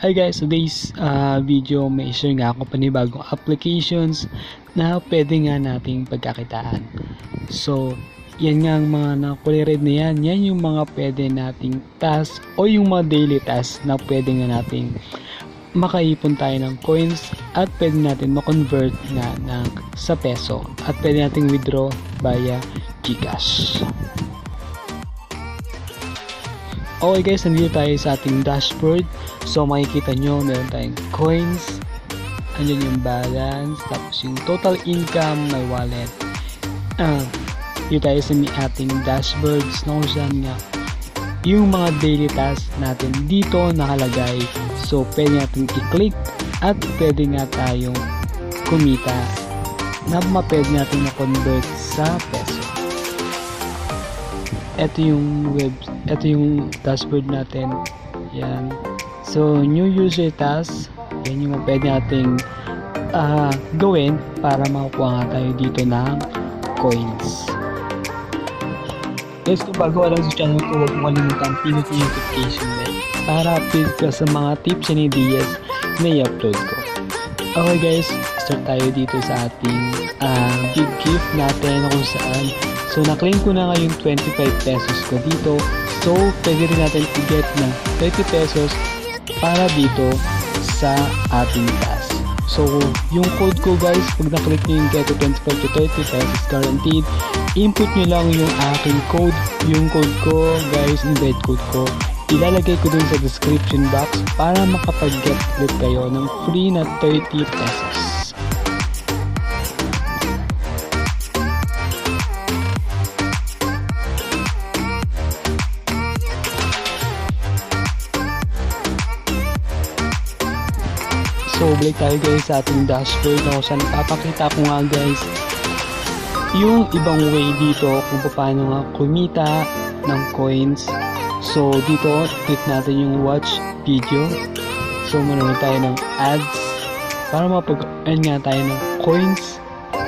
Hi guys, today's video may share nga ako panibagong applications na pwede nga nating pagkakitaan. So, yan nga ang mga nakulirid na yan. Yan yung mga pwede nating task o yung mga daily tasks na pwede nga nating makaipon tayo ng coins at pwede natin ma-convert na sa peso at pwede nating withdraw via GCash. Okay guys, nandito tayo sa ating dashboard. So makikita nyo, meron tayong coins, andyan yung balance, tapos yung total income, my wallet. Dito tayo sa ating dashboards na kung saan nga yung mga daily tasks natin dito nakalagay. So pwede natin i-click at pwede nga tayong kumita na pwede natin na-convert sa peso. Ito yung dashboard natin. Yan. So, new user task. Yan yung pwede nating gawin para makakuha nga tayo dito ng coins. Guys, kung bago ka lang sa channel ko, huwag mo kalimutan pinutin yung notification bell para update ka sa mga tips and ideas na i-upload ko. Okay guys, start tayo dito sa ating big gift natin kung saan. So, na-claim ko na nga yung 25 pesos ko dito. So, pwede rin natin i-get ng 30 pesos para dito sa ating task. So, yung code ko guys, pag na-click nyo yung get to 25 to 30 pesos guaranteed, input nyo lang yung aking code. Yung code ko guys, embed code ko, ilalagay ko dun sa description box para makapag-get ulit kayo ng free na 30 pesos. So, balik tayo guys sa ating dashboard na kung saan papakita ko nga guys yung ibang way dito kung paano nga kumita ng coins. So, dito, click natin yung watch video. So, manonood tayo ng ads para mapag-earn nga tayo ng coins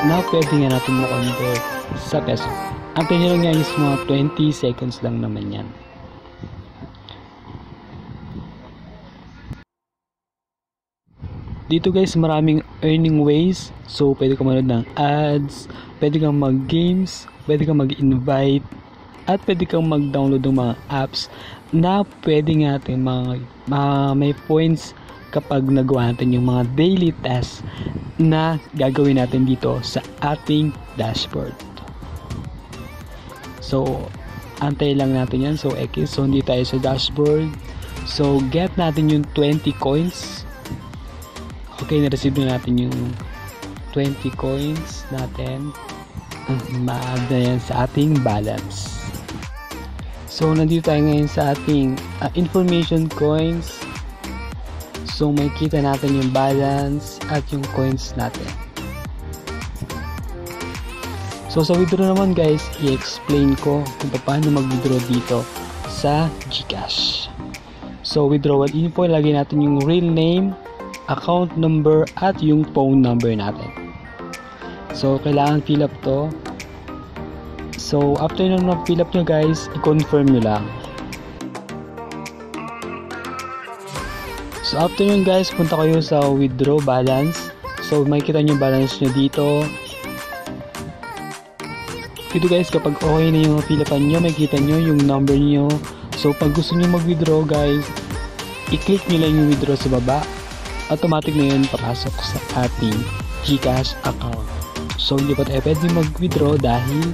na pwede nga natin ma-convert sa peso. Antayin nyo lang nga is mga 20 seconds lang naman yan. Dito guys, maraming earning ways. So, pwede kang manood ng ads, pwede kang mag-games, pwede kang mag-invite, at pwede kang mag-download ng mga apps na pwede natin may points kapag nagawa natin yung mga daily tasks na gagawin natin dito sa ating dashboard. So, antay lang natin yan. So, so hindi tayo sa dashboard. So, get natin yung 20 coins. Okay, na-receive na natin yung 20 coins natin. Ma-add na yan sa ating balance. So, nandito tayo ngayon sa ating information coins. So, makikita natin yung balance at yung coins natin. So, sa withdraw naman guys, i-explain ko kung paano mag-withdraw dito sa GCash. So, withdrawal info, lagay natin yung real name, account number at yung phone number natin. So, kailangan fill up to. So, after na fill up nyo guys, i-confirm nyo lang. So, after nyo guys, punta kayo sa withdraw balance. So, makikita nyo balance nyo dito. Dito guys, kapag okay na yung fill upan nyo, makikita nyo yung number nyo. So, pag gusto nyo mag-withdraw guys, i-click nyo lang yung withdraw sa baba. Automatic na yun papasok sa ating GCash account. So, hindi pa tayo pwede mag-withdraw dahil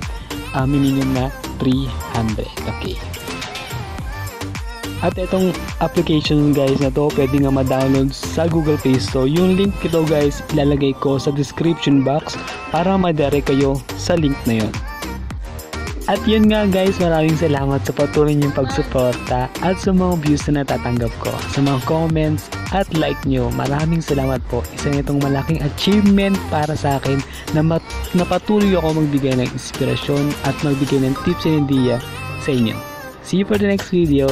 minimum na 300. Okay. At itong application guys na to, pwede nga ma-download sa Google Play Store. Yung link ito guys, ilalagay ko sa description box para ma-direct kayo sa link na yun. At yun nga guys, maraming salamat sa patuloy niyong pagsuporta at sa mga views na natatanggap ko, sa mga comments at like nyo. Maraming salamat po. Isa nitong malaking achievement para sa akin na patuloy ako magbigay ng inspirasyon at magbigay ng tips and idea sa inyo. See you for the next video.